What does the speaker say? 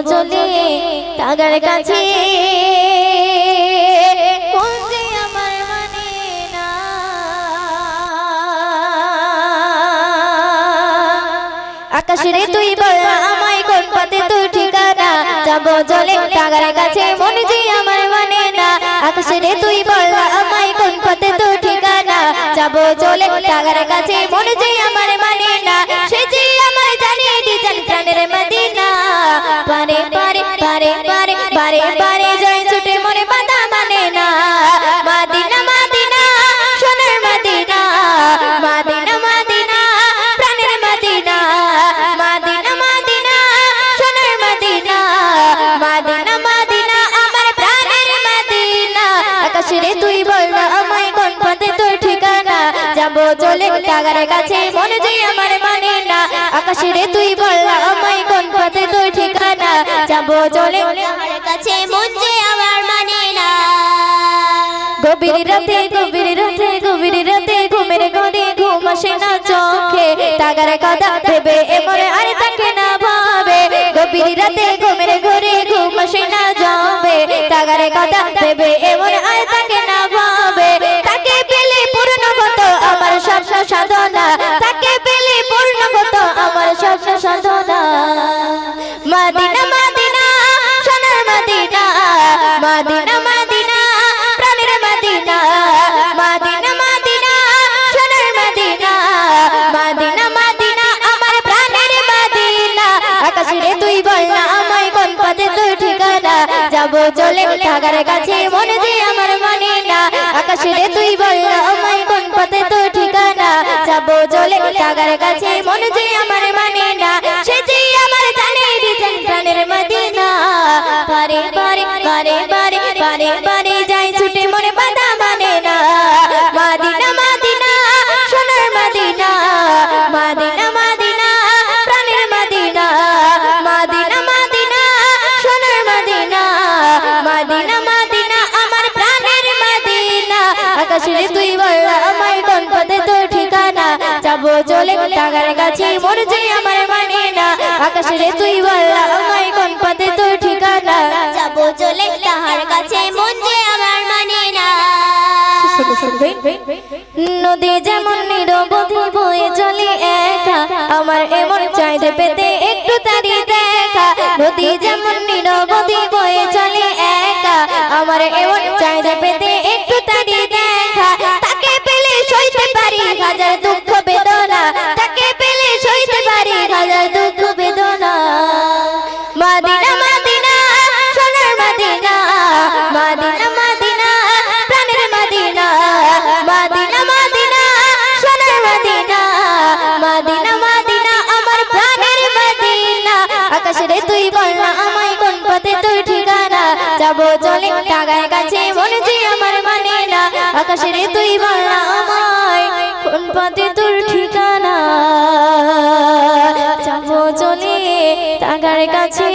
চলে তাগার কাছে আকাশের তুই বল আমায় কোন পথে তোর ঠিকানা যাব চলে তাগার কাছে মন যে আমার মানে না আকাশের তুই বল আমায় কোন পথে তোর ঠিকানা যাব চলে তাগার কাছে মন যে আমার মানে না সে যে আমার জানে দিজান প্রাণের মদিনা পারে পারে পারে পারে পারে পারে যায় ছুটে মনে বাধা মানে না মদিনা মদিনা সোনার মদিনা মদিনা মদিনা প্রাণের মদিনা মদিনা মদিনা সোনার মদিনা মদিনা মদিনা আমার প্রাণের মদিনা আকাশের তুই বল আমায় কোন পথে তোর ঠিকানা যাব চলে তাগার কাছে মন যে আমার মানে না আকাশের তুই বল আমায় কোন পথে তোর ঠিকানা যাব চলে তাগার কাছে মন যে আমার মানে না গভীর রাতে ঘুমের ঘরে ঘুম আসে না চোখে তাগার কথা ভেবে এমন আর তাকে না ভাবে গভীর রাতে ঘুমের ঘরে ঘুম আসে না যাবে তাগার কথা ভেবে এমন আর তাকে না ভাবে তাকে পেলে পূর্ণ হতো আমার স্বপ্ন সাধনা তাকে পেলে পূর্ণ হতো আমার স্বপ্ন সাধনা মদিনা মদিনা সোনার মদিনা মদিনা মদিনা প্রাণের মদিনা মদিনা মদিনা সোনার মদিনা মদিনা মদিনা আমার প্রাণের মদিনা আকাশের তুই বল না আমায় কোন পথে তোর ঠিকানা যাব চলে তাগার কাছে মন যে আমার মানে না আকাশের তুই বল না আমায় কোন পথে তোর ঠিকানা যাব চলে তাগার কাছে মন যে আমার মানে না সে যে আমার জানে দিজান প্রাণের মদিনা পারে পারে পারে পারে পারে পারে যায় ছুটে মনে বাধা মানে না মদিনা মদিনা সোনার মদিনা মদিনা মদিনা প্রাণের মদিনা মদিনা মদিনা সোনার মদিনা মদিনা মদিনা আমার প্রাণের মদিনা আকাশের তুই বল আমায় কোন পথে তোর ঠিকানা যাব চলে তাগার কাছে মন যে আমার মানে না আকাশের তুই বল আমায় কোন পথে তোর ঠিকানা যাব চলে তাহার কাছে মন যে আমার মানে না নদী যেমন নিরবধি বয়ে চলে একা আমার এমন চাইতে পেতে একটু তারি দেখা নদী যেমন নিরবধি বয়ে চলে একা আমার এমন চাইতে পেতে একটু তারি দেখা তাকে পেলে সইতে পারি হাজার দুঃখ বেদনা তাকে পেলে সইতে পারি হাজার দুঃখ বেদনা মদিনা মদিনা সোনার মদিনা মদিনা মদিনা প্রাণের মদিনা মদিনা মদিনা সোনার মদিনা মদিনা মদিনা আমার প্রাণের মদিনা আকাশের তুই বল না আমায় কোন পথে তোর ঠিকানা যাব চলে তাগার কাছে মন যে আমার মানে না আকাশের তুই বল না আমায় কোন পথে তোর ঠিকানা যাব চলে তাগার কাছে